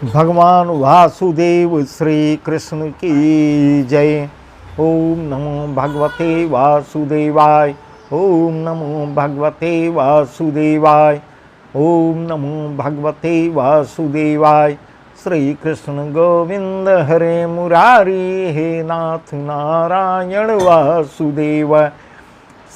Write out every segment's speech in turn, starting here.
भगवान वासुदेव श्री कृष्ण की जय। ओम नमो भगवते वासुदेवाय। ओम नमो भगवते वासुदेवाय। ओम नमो भगवते वासुदेवाय। श्री कृष्ण गोविंद हरे मुरारी, हे नाथ नारायण वासुदेव।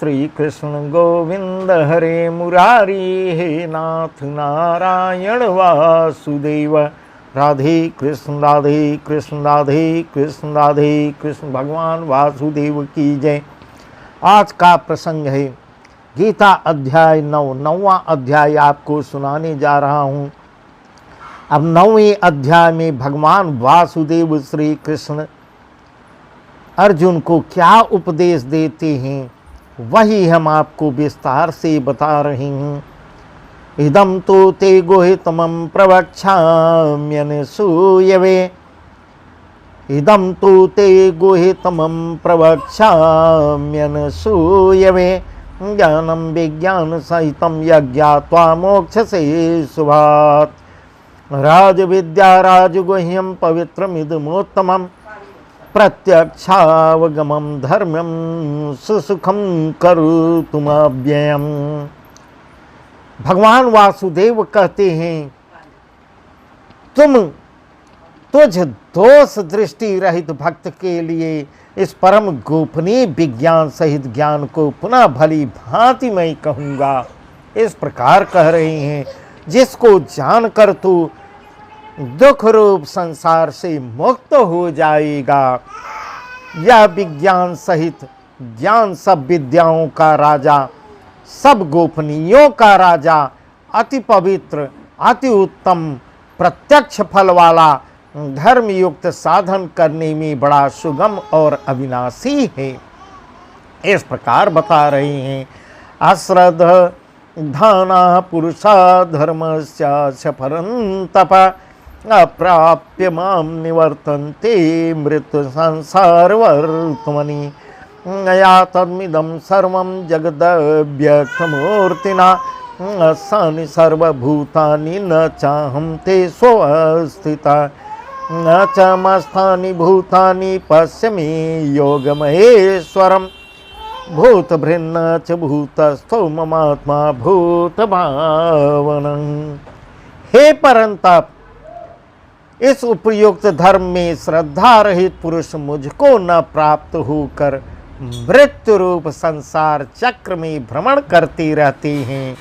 श्री कृष्ण गोविंद हरे मुरारी, हे नाथ नारायण वासुदेव। राधे कृष्ण राधे कृष्ण राधे कृष्ण राधे कृष्ण। भगवान वासुदेव की जय। आज का प्रसंग है गीता अध्याय 9वां अध्याय आपको सुनाने जा रहा हूँ। अब 9वें अध्याय में भगवान वासुदेव श्री कृष्ण अर्जुन को क्या उपदेश देते हैं वही हम आपको विस्तार से बता रहे हैं। इदं तो ते गुहितमं प्रवक्ष्याम्यनसूयवे। इदं तो ते गुहितमं प्रवक्ष्याम्यनसूयवे। ज्ञानं विज्ञान सहितं यज्ञात्वा मोक्षसे शुभात्। राजविद्या राजगुह्यं पवित्रमिदमुत्तमं। प्रत्यक्षावगमं धर्म्यं सुसुखं करोतुमव्ययम्। भगवान वासुदेव कहते हैं, तुझ दोष दृष्टि रहित भक्त के लिए इस परम गोपनीय विज्ञान सहित ज्ञान को पुनः भली भांति मैं कहूँगा। इस प्रकार कह रहे हैं, जिसको जानकर तू दुख रूप संसार से मुक्त हो जाएगा। यह विज्ञान सहित ज्ञान सब विद्याओं का राजा, सब गोपनीयों का राजा, अति पवित्र, अति उत्तम, प्रत्यक्ष फल वाला, धर्म युक्त साधन करने में बड़ा सुगम और अविनाशी है। इस प्रकार बता रहे हैं, अश्रद्धाना पुरुषा धर्मस्य परन्तप। अप्राप्य मां निवर्तन्ते मृत्यु संसार वर्तमनि। या तद्मिदं सर्वं जगदव्यक्तमूर्तिना। अस्सानि सर्वभूतानि न चाहं ते स्वस्थिता। न च मस्तानि भूतानि पश्य मे योगमहेश्वरम्। भूतभृन्न च भूतस्थो ममात्मा भूतभावनम्। हे परंतप, इस उपयुक्त धर्म में श्रद्धा रहित पुरुष मुझको न प्राप्त होकर मृत्यु रूप संसार चक्र में भ्रमण करते रहते हैं।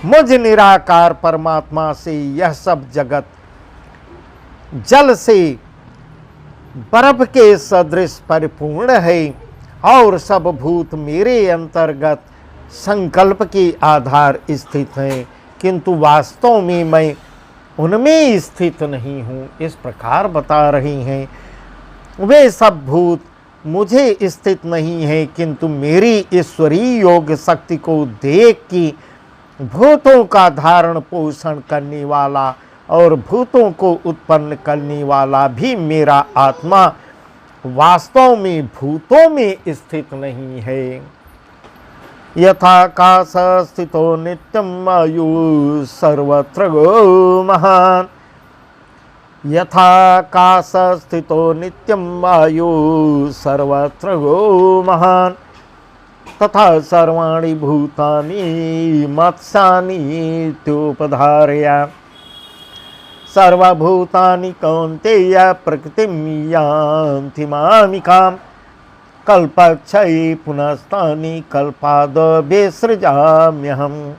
मुझ निराकार परमात्मा से यह सब जगत जल से बर्फ के सदृश परिपूर्ण है और सब भूत मेरे अंतर्गत संकल्प के आधार स्थित हैं, किंतु वास्तव में मैं उनमें स्थित नहीं हूँ। इस प्रकार बता रहे हैं, वे सब भूत मुझे स्थित नहीं है, किंतु मेरी ईश्वरीय योग शक्ति को देख कि भूतों का धारण पोषण करने वाला और भूतों को उत्पन्न करने वाला भी मेरा आत्मा वास्तव में भूतों में स्थित नहीं है। यथाकाश स्थितो नित्यं वायु सर्वत्र गो महान्। यथाकाश स्थितो नित्यं वायु सर्वत्र गो महान्। तथा सर्वाणि भूतानि मत्स्यानि इत्युपधारय। सर्वभूतानि कौन्तेय प्रकृतिं यान्ति मामिकाम्। कल्पक्षये पुनस्तानि कल्पादौ विसृजाम्यहम्।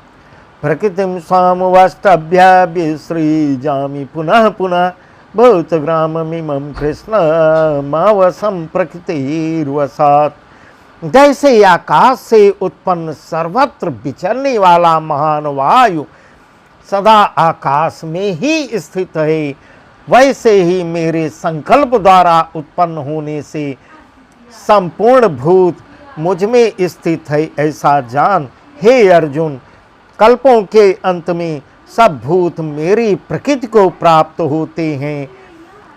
प्रकृतिं स्वामवष्टभ्य विसृजामि पुनः पुनः। भूतग्राममिमं कृष्णमावसं प्रकृतिर्वशात्। जैसे आकाश से उत्पन्न सर्वत्र विचरने वाला महान वायु सदा आकाश में ही स्थित है, वैसे ही मेरे संकल्प द्वारा उत्पन्न होने से संपूर्ण भूत मुझ में स्थित है, ऐसा जान। हे अर्जुन, कल्पों के अंत में सब भूत मेरी प्रकृति को प्राप्त होते हैं,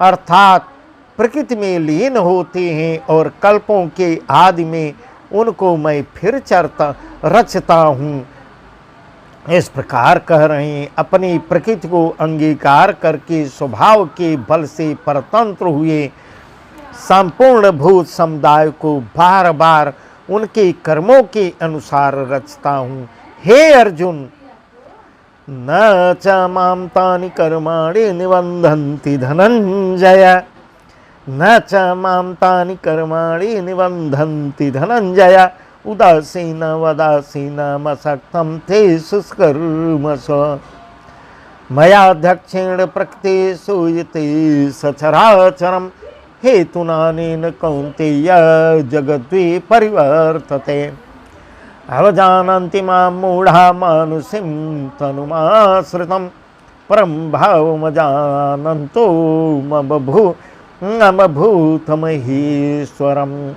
अर्थात प्रकृति में लीन होते हैं, और कल्पों के आदि में उनको मैं फिर रचता हूँ। इस प्रकार कह रहे हैं, अपनी प्रकृति को अंगीकार करके स्वभाव के बल से परतंत्र हुए संपूर्ण भूत समुदाय को बार बार उनके कर्मों के अनुसार रचता हूँ। हे अर्जुन, न च मां तानि कर्माणि निबन्धन्ति धनंजय, न च मां तानि कर्माणि निबन्धन्ति धनंजय, उदासीन वदासीनमसक्तं तेषु कर्मसु मयाध्यक्षेण प्रकृतिषु इति सचराचरम् हेतुनानेन कौन्तेय जगद्वि परिवर्तते। अवजानन्ति मां मूढा मानुषीं तनुमाश्रितं परं भावमजानन्तो ममभूतमहेश्वरम्।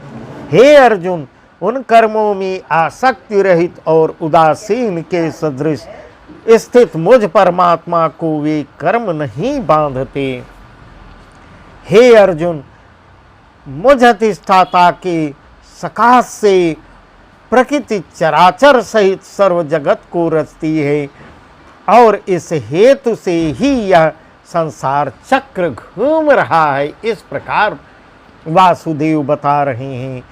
हे अर्जुन, उन कर्मों में आसक्ति रहित और उदासीन के सदृश स्थित मुझ परमात्मा को वे कर्म नहीं बांधते। हे अर्जुन, मुझ अधिष्ठाता के सकाश से प्रकृति चराचर सहित सर्व जगत को रचती है और इस हेतु से ही यह संसार चक्र घूम रहा है। इस प्रकार वासुदेव बता रहे हैं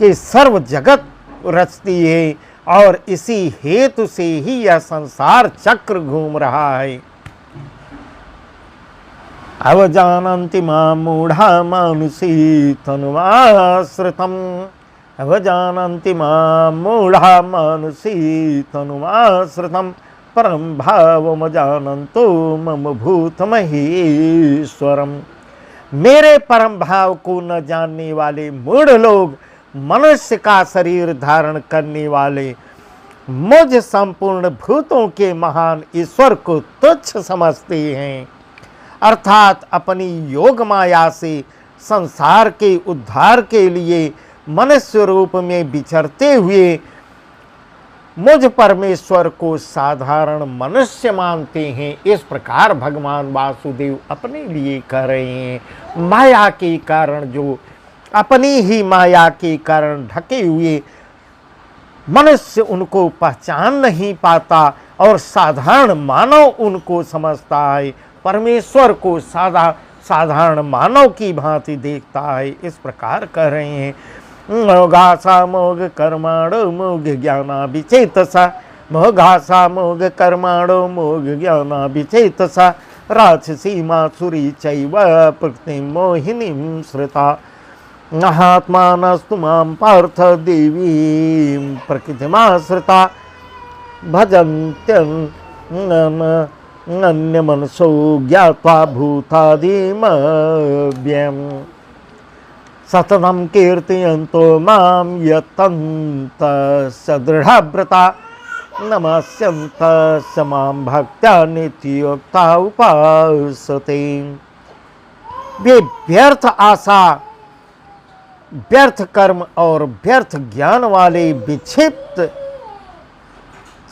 कि सर्व जगत रचती है और इसी हेतु से ही यह संसार चक्र घूम रहा है। अवजानन्ति मां मूढ़ा मानुषी तनुमाश्रितम्, अवजानन्ति मां मूढ़ा मानुषी तनुमाश्रितम् परं भावमजानन्तो मम भूतमहेश्वरम्। मेरे परम भाव को न जानने वाले मूढ़ लोग मनुष्य का शरीर धारण करने वाले मुझ संपूर्ण भूतों के महान ईश्वर को तुच्छ समझते हैं, अर्थात अपनी योग माया से संसार के उद्धार के लिए मनुष्य रूप में विचरते हुए मुझ परमेश्वर को साधारण मनुष्य मानते हैं। इस प्रकार भगवान वासुदेव अपने लिए कह रहे हैं। माया के कारण, जो अपनी ही माया के कारण ढके हुए मनुष्य उनको पहचान नहीं पाता और साधारण मानव उनको समझता है, परमेश्वर को साधारण मानव की भांति देखता है। इस प्रकार कह रहे हैं, मोघासा मोघ कर्माणो मोघ ज्ञाना विचेतसा, मोघासा मोघ कर्माणो मोघ ज्ञाना विचेतसा, राक्षसी मासुरी चैव प्रकृति मोहिनीं श्रिता, महात्मानस्तु मां पार्थ देवीं प्रकृतिमाश्रिता, भजन्त्यन्यमनसो ज्ञात्वा भूतादिमव्ययम्, सततं कीर्तयन्तो मां यतन्तस्य दृढव्रता, नमस्यन्तस्य मां भक्त्या नित्ययुक्ता उपासते। वे व्यर्थ आशा, व्यर्थ कर्म और व्यर्थ ज्ञान वाले विक्षिप्त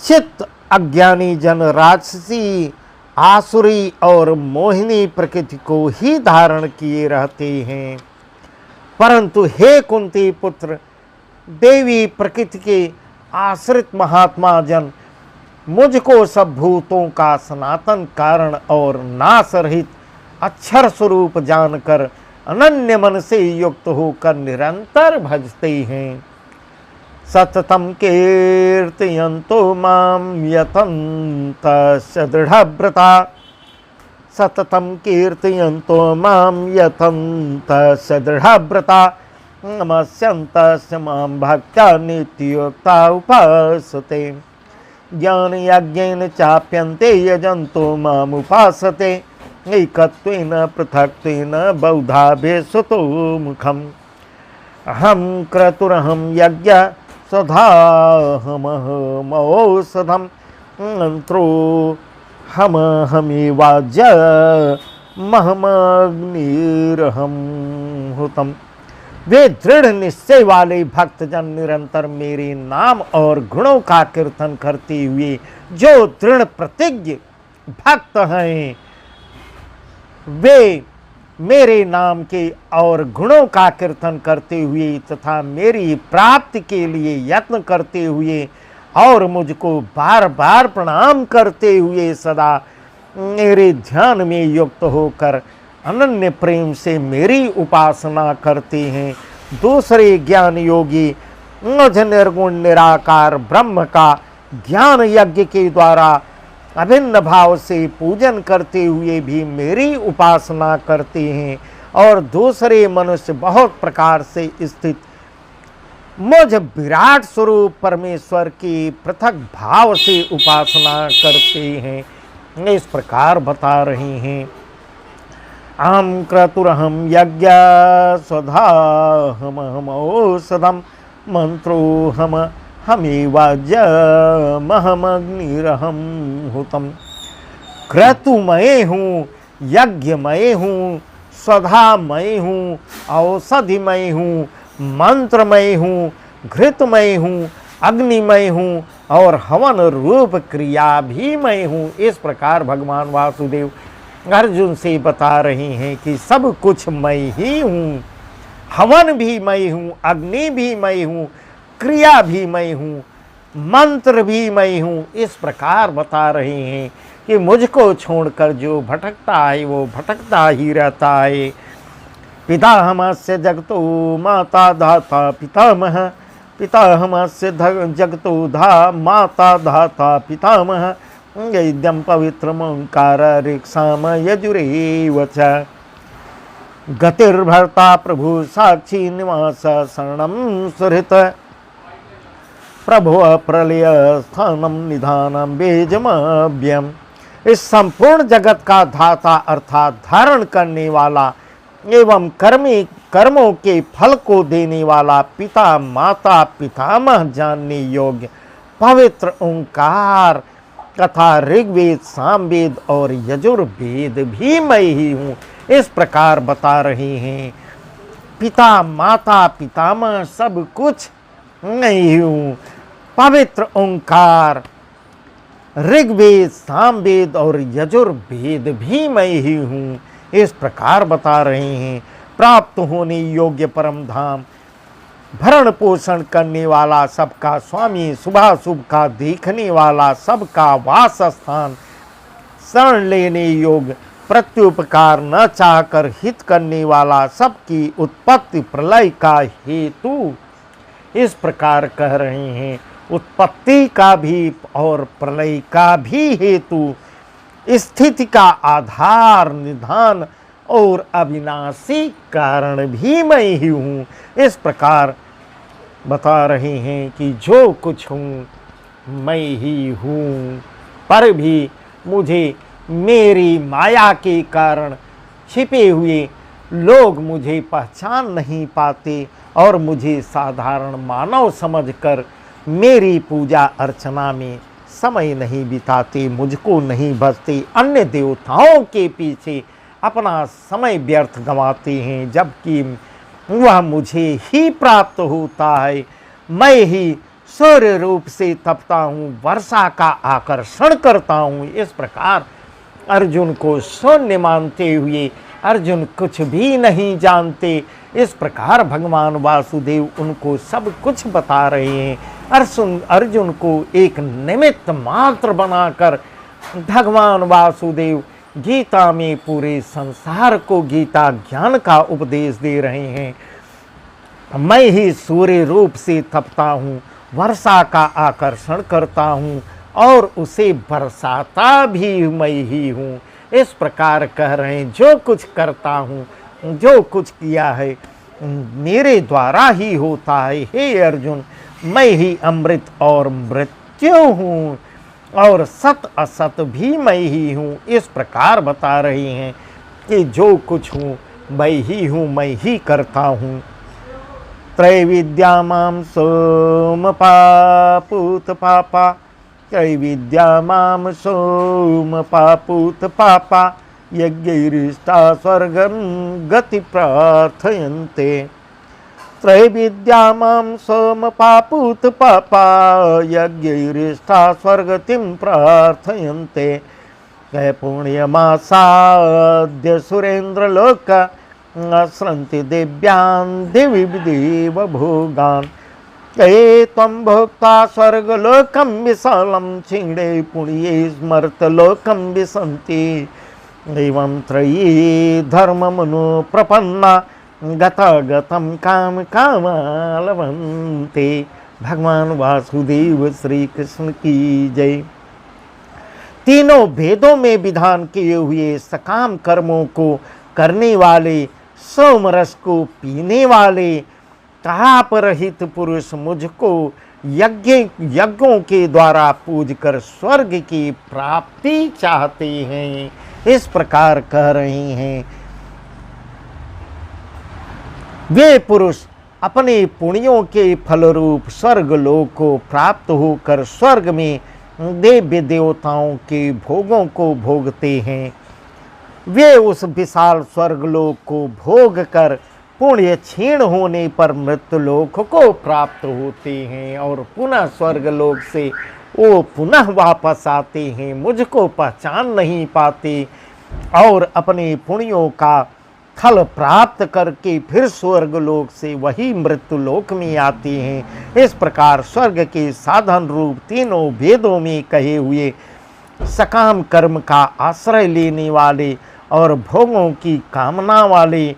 चित्त अज्ञानी जन राक्षसी, आसुरी और मोहिनी प्रकृति को ही धारण किए रहते हैं। परंतु हे कुंती पुत्र, देवी प्रकृति के आश्रित महात्मा जन मुझको सब भूतों का सनातन कारण और नाश रहित अक्षर स्वरूप जानकर अनन्य मन से युक्त होकर निरंतर भजते हैं। सततम कीर्तयन्तो मां यतन्तस्य दृढव्रता, सततं कीर्तयन्तो मां यतन्तस्य दृढव्रता, नमस्यन्तस्य मां भक्त्या नित्ययुक्ता उपासते। ज्ञान यज्ञेन चाप्यन्ते यजन्तो माम् उपासते, एकत्वेन पृथक्त्वेन बहुधाभिसुतो मुखम्। अहं क्रतुरहं यज्ञ स्वधाहमहमौषधं, मंत्रो हमहमेवाज्यमहमग्निरहं हुतम्। वे दृढ़ निश्चय वाले भक्तजन निरंतर मेरे नाम और गुणों का कीर्तन करते हुए जो दृढ़ प्रतिज्ञ भक्त हैं, वे मेरे नाम के और गुणों का कीर्तन करते हुए तथा मेरी प्राप्ति के लिए यत्न करते हुए और मुझको बार बार प्रणाम करते हुए सदा मेरे ध्यान में युक्त होकर अनन्य प्रेम से मेरी उपासना करते हैं। दूसरे ज्ञान योगी मुझ निर्गुण निराकार ब्रह्म का ज्ञान यज्ञ के द्वारा अभिन्न भाव से पूजन करते हुए भी मेरी उपासना करते हैं, और दूसरे मनुष्य बहुत प्रकार से स्थित मुझ विराट स्वरूप परमेश्वर की पृथक भाव से उपासना करते हैं। इस प्रकार बता रहे हैं। आम क्रतुरहम यज्ञ स्वधा हम औषधम मंत्रो हम हमेवाज्यमहमग्निरहम हुतम। क्रतुमय हूँ, यज्ञमय हूँ, स्वधामय हूँ, औषधिमय हूँ, मंत्रमय हूँ, घृतमय हूँ, अग्निमय हूँ और हवन रूप क्रिया भी मैं हूँ। इस प्रकार भगवान वासुदेव अर्जुन से बता रहे हैं कि सब कुछ मैं ही हूँ। हवन भी मैं हूँ, अग्नि भी मैं हूँ, क्रिया भी मैं हूँ, मंत्र भी मैं हूँ। इस प्रकार बता रहे हैं कि मुझको छोड़कर जो भटकता है वो भटकता ही रहता है। पितामहस्य जगतो माता धाता पितामह, पितामहस्य जगतो धा माता धाता पितामह, यद्यं पवित्रमोंकार ऋक्साम यजुरेव च। गतिर्भर्ता प्रभु साक्षी निवास शरणं सुहृत, प्रभु प्रलय स्थानम निधानम बेजमभ्यम। इस संपूर्ण जगत का धाता अर्थात धारण करने वाला एवं कर्मों के फल को देने वाला, पिता माता पितामह जानने योग्य पवित्र ओंकार तथा ऋग्वेद सामवेद और यजुर्वेद भी मैं ही हूँ। इस प्रकार बता रहे हैं। पिता माता पितामह सब कुछ मैं ही हूँ। पवित्र ओंकार, ऋग्वेद सामवेद और यजुर्वेद भी मैं ही हूँ। इस प्रकार बता रहे हैं। प्राप्त होने योग्य परम धाम, भरण पोषण करने वाला, सबका स्वामी, शुभाशुभ का देखने वाला, सबका वास स्थान, शरण लेने योग्य, प्रत्युपकार न चाहकर हित करने वाला, सबकी उत्पत्ति प्रलय का हेतु। इस प्रकार कह रहे हैं। उत्पत्ति का भी और प्रलय का भी हेतु, स्थिति का आधार निधान और अविनाशी कारण भी मैं ही हूँ। इस प्रकार बता रहे हैं कि जो कुछ हूँ मैं ही हूँ, पर भी मुझे मेरी माया के कारण छिपे हुए लोग मुझे पहचान नहीं पाते और मुझे साधारण मानव समझकर मेरी पूजा अर्चना में समय नहीं बिताते, मुझको नहीं भजते, अन्य देवताओं के पीछे अपना समय व्यर्थ गंवाते हैं, जबकि वह मुझे ही प्राप्त होता है। मैं ही सूर्य रूप से तपता हूँ, वर्षा का आकर्षण करता हूँ। इस प्रकार अर्जुन को शून्य मानते हुए अर्जुन कुछ भी नहीं जानते। इस प्रकार भगवान वासुदेव उनको सब कुछ बता रहे हैं। अर्जुन को एक निमित्त मात्र बनाकर भगवान वासुदेव गीता में पूरे संसार को गीता ज्ञान का उपदेश दे रहे हैं। मैं ही सूर्य रूप से तपता हूँ, वर्षा का आकर्षण करता हूँ और उसे बरसाता भी मैं ही हूँ। इस प्रकार कह रहे हैं। जो कुछ करता हूँ, जो कुछ किया है मेरे द्वारा ही होता है। हे अर्जुन, मैं ही अमृत और मृत्यु हूँ और सत असत भी मैं ही हूँ। इस प्रकार बता रहे हैं कि जो कुछ हूँ मैं ही हूँ, मैं ही करता हूँ। त्रैविद्या मां सोम पापूत पापा, त्रैविद्या मां सोम पापूत पापा, यज्ञैरिष्टा स्वर्गं गति प्रार्थयन्ते। त्रैविद्या मां सोम पापूत पापा, यज्ञैरिष्टा स्वर्गतिं प्रार्थयन्ते। पुण्यमासाद्य सुरेन्द्रलोक, स्रन्ति दिव्यान् दिवि देव भोगान्। ये त्वं भोक्ता स्वर्गलोकं विशालं क्षीणे पुण्ये स्मर्तलोकं विसन्ति एवं त्रयी धर्ममनु प्रपन्ना गतागतं काम कामालवन्ते। भगवान वासुदेव श्री कृष्ण की जय। तीनों भेदों में विधान किए हुए सकाम कर्मों को करने वाले, सोमरस को पीने वाले, ताप रहित पुरुष मुझको यज्ञों के द्वारा पूज कर स्वर्ग की प्राप्ति चाहते हैं, इस प्रकार कह रहे हैं। वे पुरुष अपने पुण्यों के फलरूप स्वर्ग लोक को प्राप्त होकर स्वर्ग में देव्य देवताओं के भोगों को भोगते हैं। वे उस विशाल स्वर्गलोक को भोग कर पुण्य क्षीण होने पर मृत्युलोक को प्राप्त होते हैं और पुनः स्वर्गलोक से वो पुनः वापस आते हैं, मुझको पहचान नहीं पाते और अपने पुण्यों का फल प्राप्त करके फिर स्वर्गलोक से वही मृत्युलोक में आते हैं। इस प्रकार स्वर्ग के साधन रूप तीनों वेदों में कहे हुए सकाम कर्म का आश्रय लेने वाले और भोगों की कामना वाले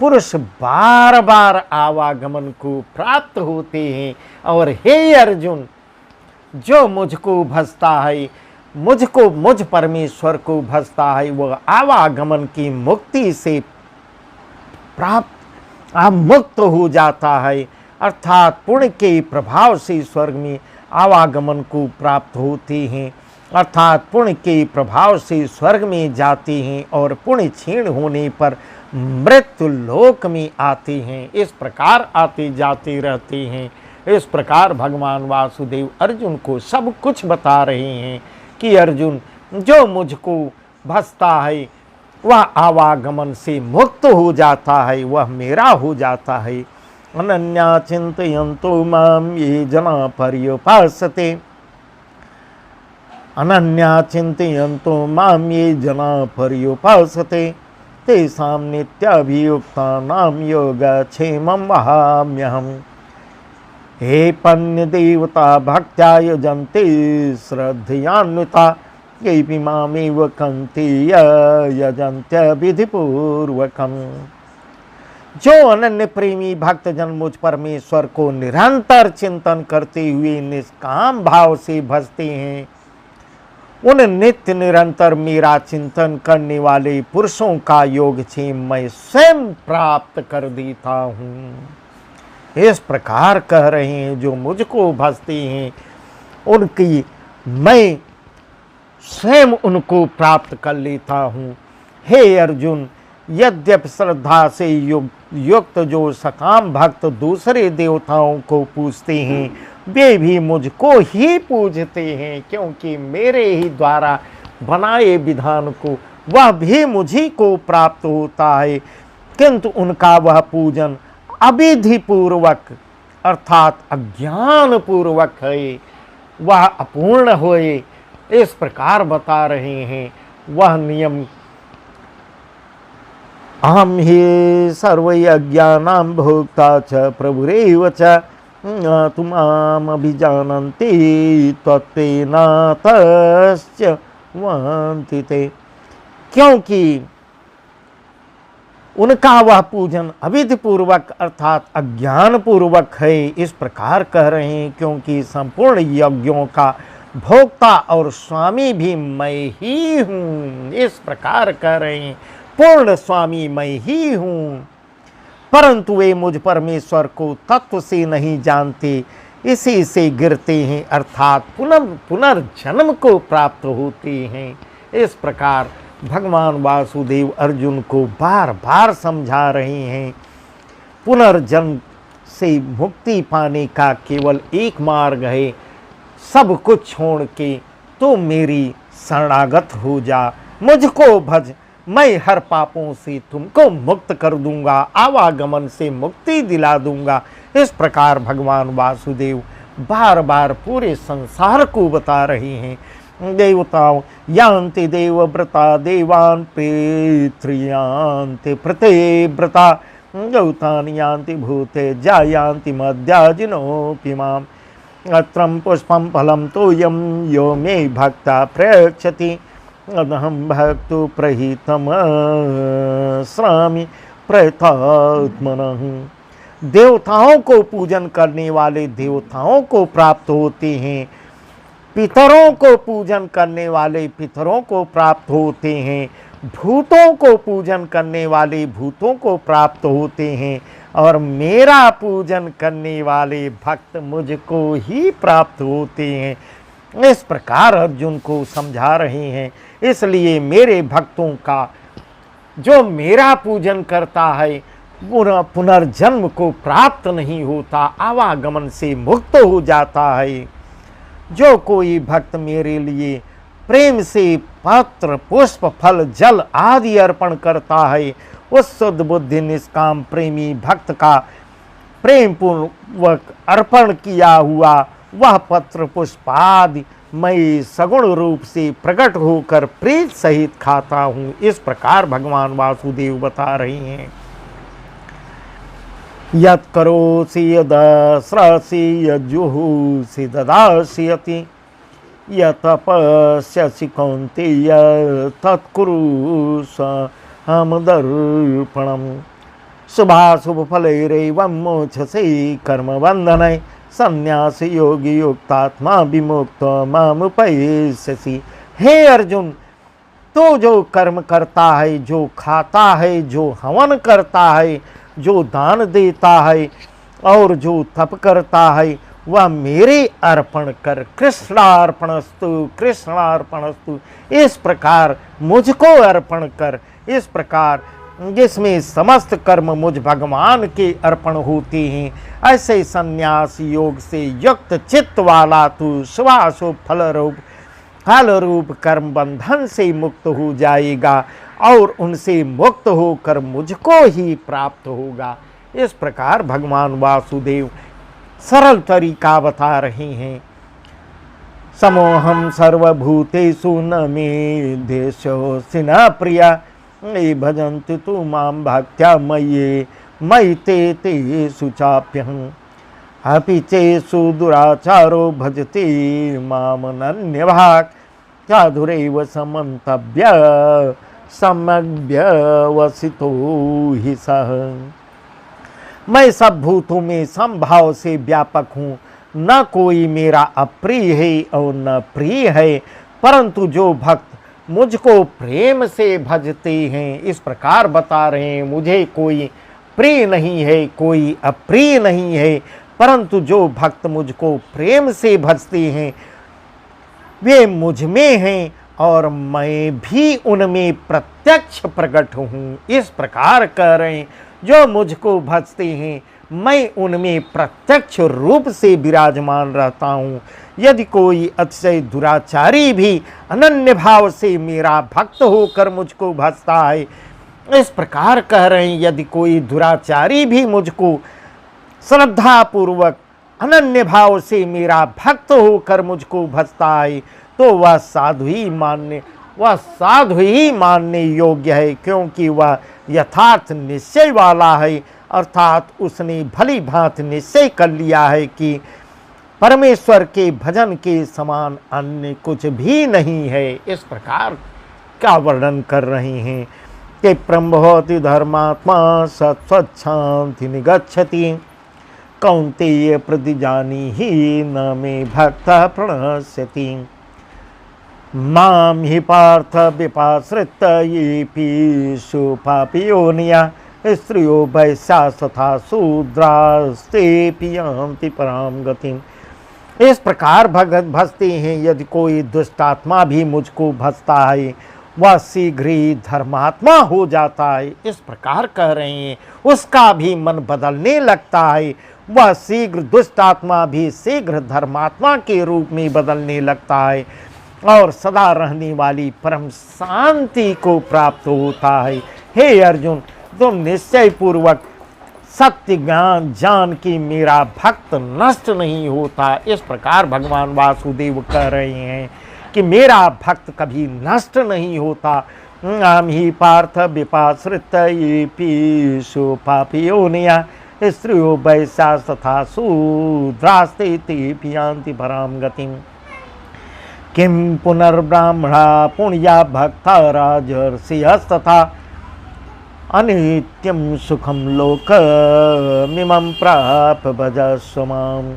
पुरुष बार बार आवागमन को प्राप्त होते हैं। और हे अर्जुन, जो मुझको भजता है, मुझ परमेश्वर को भजता है, वह आवागमन की मुक्ति से प्राप्त मुक्त हो जाता है, अर्थात पुण्य के प्रभाव से स्वर्ग में आवागमन को प्राप्त होते हैं, अर्थात पुण्य के प्रभाव से स्वर्ग में जाते हैं और पुण्य क्षीण होने पर मृत्यु लोक में आते हैं। इस प्रकार आते जाते रहते हैं। इस प्रकार भगवान वासुदेव अर्जुन को सब कुछ बता रहे हैं कि अर्जुन, जो मुझको भजता है वह आवागमन से मुक्त हो जाता है, वह मेरा हो जाता है। अनन्या चिंतयन्तो माम ये जना पर्युपासते, अनन्या चिंतयन्तो माम ये जना पर्युपासते तेषां नित्याभियुक्तानां योगक्षेमं वहाम्यहम्। हे पन्य देवता भक्त्या यजन्ते श्रद्धयान्विता ये मामेव कंति यजन्त्य विधिपूर्वकम्। जो अनन्य प्रेमी भक्तजन मुझ परमेश्वर को निरंतर चिंतन करते हुए निष्काम भाव से भजते हैं, उन नित्य निरंतर मेरा चिंतन करने वाले पुरुषों का योगक्षेम मैं स्वयं प्राप्त कर देता हूँ। इस प्रकार कह रहे हैं, जो मुझको भजते हैं उनकी मैं स्वयं उनको प्राप्त कर लेता हूँ। हे अर्जुन, यद्यपि श्रद्धा से युक्त जो सकाम भक्त दूसरे देवताओं को पूजते हैं, वे भी मुझको ही पूजते हैं, क्योंकि मेरे ही द्वारा बनाए विधान को वह भी मुझी को प्राप्त होता है, किंतु उनका वह पूजन अविधि पूर्वक अर्थात अज्ञान पूर्वक है, वह अपूर्ण होए। इस प्रकार बता रहे हैं वह नियम। अहम ही सर्वयज्ञानां भोक्ता च प्रभुरेव च तुमाम अभिजानन्ति त्वत्तेन तस्य वन्ति ते। क्योंकि उनका वह पूजन अविधि पूर्वक अर्थात अज्ञान पूर्वक है। इस प्रकार कह रहे हैं क्योंकि संपूर्ण यज्ञों का भोक्ता और स्वामी भी मैं ही हूँ। इस प्रकार कह रहे हैं पूर्ण स्वामी मैं ही हूँ, परंतु वे मुझ परमेश्वर को तत्व से नहीं जानते, इसी से गिरते हैं अर्थात पुनर्जन्म को प्राप्त होते हैं। इस प्रकार भगवान वासुदेव अर्जुन को बार बार समझा रहे हैं पुनर्जन्म से मुक्ति पाने का केवल एक मार्ग है, सब कुछ छोड़ के तो मेरी शरणागत हो जा, मुझको भज, मैं हर पापों से तुमको मुक्त कर दूंगा, आवागमन से मुक्ति दिला दूंगा। इस प्रकार भगवान वासुदेव बार बार पूरे संसार को बता रहे हैं। देवताओं यान्ति देवव्रता देवान् पितृयान्ति प्रत्यव्रता गौतानि यान्ति भूते जायान्ति मद्याजिनोऽपि माम् अत्रं पुष्पं फलं तोयं यो मे भक्ता प्रयच्छति अहं भक्तु प्रहितमस्रामि प्रयतात्मनः। देवताओं को पूजन करने वाले देवताओं को प्राप्त होते हैं, पितरों को पूजन करने वाले पितरों को प्राप्त होते हैं, भूतों को पूजन करने वाले भूतों को प्राप्त होते हैं, और मेरा पूजन करने वाले भक्त मुझको ही प्राप्त होते हैं। इस प्रकार अर्जुन को समझा रहे हैं। इसलिए मेरे भक्तों का जो मेरा पूजन करता है पुनर्जन्म को प्राप्त नहीं होता, आवागमन से मुक्त हो जाता है। जो कोई भक्त मेरे लिए प्रेम से पत्र पुष्प फल जल आदि अर्पण करता है, उस शुद्ध बुद्धि निष्काम प्रेमी भक्त का प्रेम पूर्वक अर्पण किया हुआ वह पत्र पुष्प आदि मैं सगुण रूप से प्रकट होकर प्रीत सहित खाता हूँ। इस प्रकार भगवान वासुदेव बता रहे हैं। यत् करोसि यदस्रसि यज्जुहोसि ददासि यति यतपस्यसि कौन्तेय तत्कुरु समदर्पणम् शुभाशुभफलैरेवं मोक्षसे कर्मबन्धनै संन्यास योगी युक्तात्मा विमुक्त मामुपैस्यसि। हे अर्जुन, तो जो कर्म करता है, जो खाता है, जो हवन करता है, जो दान देता है और जो तप करता है, वह मेरे अर्पण कर। कृष्णार्पणस्तु कृष्णार्पणस्तु, इस प्रकार मुझको अर्पण कर। इस प्रकार जिसमें समस्त कर्म मुझ भगवान के अर्पण होते हैं, ऐसे संन्यास योग से युक्त चित्त वाला तू शुभाशुभ फल रूप कर्म बंधन से मुक्त हो जाएगा और उनसे मुक्त होकर मुझको ही प्राप्त होगा। इस प्रकार भगवान वासुदेव सरल तरीका बता रहे हैं। समोहम सर्वभूतेषु न मे देशोऽसि न प्रिया ये भजन्ति तु मां भक्त्या मयि ते शुचाप्यहम् अपि चेषु दुराचारो भजते मामनन्यभाक् साधुरेव समन्तव्य सम्यग्व्यवसितो हि सः। मैं सब भूतों में समभाव से व्यापक हूँ, न कोई मेरा अप्रिय है और न प्रिय है, परंतु जो भक्त मुझको प्रेम से भजते हैं, इस प्रकार बता रहे हैं, मुझे कोई प्रिय नहीं है, कोई अप्रिय नहीं है, परंतु जो भक्त मुझको प्रेम से भजते हैं वे मुझ में हैं और मैं भी उनमें प्रत्यक्ष प्रकट हूँ। इस प्रकार कह रहे हैं, जो मुझको भजते हैं मैं उनमें प्रत्यक्ष रूप से विराजमान रहता हूँ। यदि कोई अतिशय दुराचारी भी अनन्य भाव से मेरा भक्त होकर मुझको भजता है, इस प्रकार कह रहे हैं, यदि कोई दुराचारी भी मुझको श्रद्धा पूर्वक अनन्य भाव से मेरा भक्त होकर मुझको भजता है, तो वह साधु ही मानने योग्य है, क्योंकि वह यथार्थ निश्चय वाला है, अर्थात उसने भली भांति निश्चय कर लिया है कि परमेश्वर के भजन के समान अन्य कुछ भी नहीं है। इस प्रकार का वर्णन कर रहे हैं कि ब्रह्मभवति धर्मात्मा सत्स्वच्छांति निगच्छति कौन्तेय प्रतिजानीहि न मे भक्तः प्रणश्यति मां हि पार्थ विपाश्रित्य येऽपि पापी योनिया स्त्रियो वैश्या तथा शूद्रास्तेऽपि यान्ति परां गतिम्। इस प्रकार भगत भजते हैं। यदि कोई दुष्टात्मा भी मुझको भजता है, वह शीघ्र ही धर्मात्मा हो जाता है। इस प्रकार कह रहे हैं, उसका भी मन बदलने लगता है, वह शीघ्र दुष्टात्मा भी शीघ्र धर्मात्मा के रूप में बदलने लगता है और सदा रहने वाली परम शांति को प्राप्त होता है। हे अर्जुन, तुम निश्चय पूर्वक सत्य ज्ञान जान कि मेरा भक्त नष्ट नहीं होता। इस प्रकार भगवान वासुदेव कह रहे हैं कि मेरा भक्त कभी नष्ट नहीं होता, आम ही पार्थ विपाश्रित पीशु पापियोनिया स्त्रियो वैश्या तथा शूद्रास्ते ते पियांति पराम गतिम किम पुनर्ब्राह्मणा पुण्या भक्ता राजर्षियस्तथा अनित्यम सुखम लोकमिमं प्राप भजस्व माम।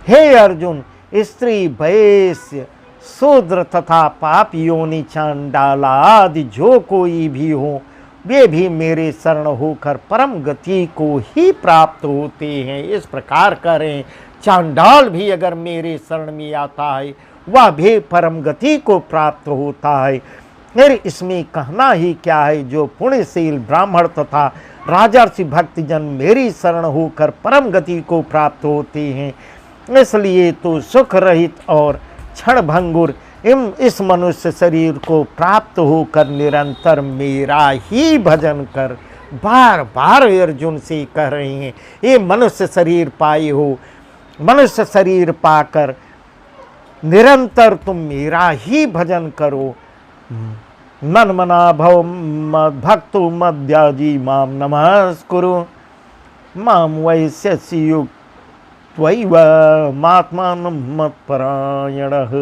हे अर्जुन, स्त्री वैश्य शूद्र तथा पाप योनि चांडाला आदि जो कोई भी हो, वे भी मेरे शरण होकर परम गति को ही प्राप्त होते हैं। इस प्रकार करें, चांडाल भी अगर मेरे शरण में आता है वह भी परम गति को प्राप्त होता है। फिर इसमें कहना ही क्या है, जो पुण्यशील ब्राह्मण तथा राजर्षि भक्तजन मेरी शरण होकर परम गति को प्राप्त होते हैं। इसलिए तो सुख रहित और क्षण भंगुर इस मनुष्य शरीर को प्राप्त होकर निरंतर मेरा ही भजन कर। बार बार अर्जुन से कह रहे हैं, ये मनुष्य शरीर पाए हो, मनुष्य शरीर पाकर निरंतर तुम मेरा ही भजन करो। मन मना भव भक्तो मद्याजी माम नमस्कुरु माम वैश्यसि युक्त्वैव मात्मानं मत्परायणः।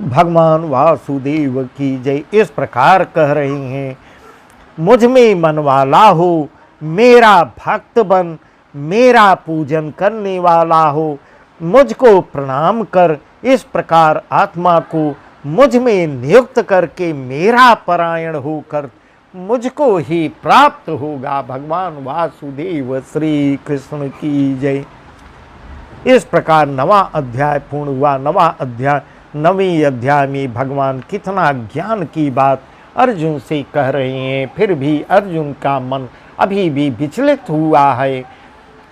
भगवान वासुदेव की जय। इस प्रकार कह रहे हैं, मुझ में मन वाला हो, मेरा भक्त बन, मेरा पूजन करने वाला हो, मुझको प्रणाम कर। इस प्रकार आत्मा को मुझ में नियुक्त करके मेरा परायण होकर मुझको ही प्राप्त होगा। भगवान वासुदेव श्री कृष्ण की जय। इस प्रकार 9वां अध्याय पूर्ण हुआ। 9वें अध्याय में भगवान कितना ज्ञान की बात अर्जुन से कह रहे हैं। फिर भी अर्जुन का मन अभी भी विचलित हुआ है,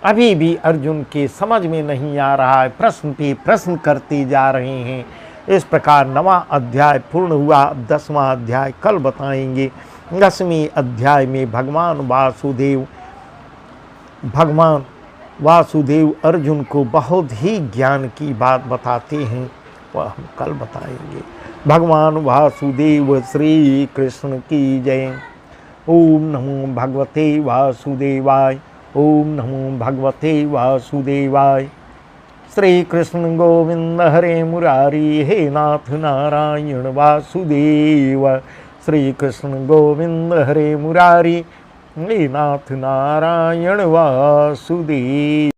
अभी भी अर्जुन के समझ में नहीं आ रहा है, प्रश्न पे प्रश्न करते जा रहे हैं। इस प्रकार 9वां अध्याय पूर्ण हुआ। 10वां अध्याय कल बताएंगे। 10वें अध्याय में भगवान वासुदेव अर्जुन को बहुत ही ज्ञान की बात बताते हैं, वह हम कल बताएंगे। भगवान वासुदेव श्री कृष्ण की जय। ओम नमो भगवते वासुदेवाय। ओम नमो भगवते वासुदेवाय। श्री कृष्ण गोविंद हरे मुरारी, हे नाथ नारायण वासुदेव। श्री कृष्ण गोविंद हरे मुरारी, हे नाथ नारायण वासुदेव।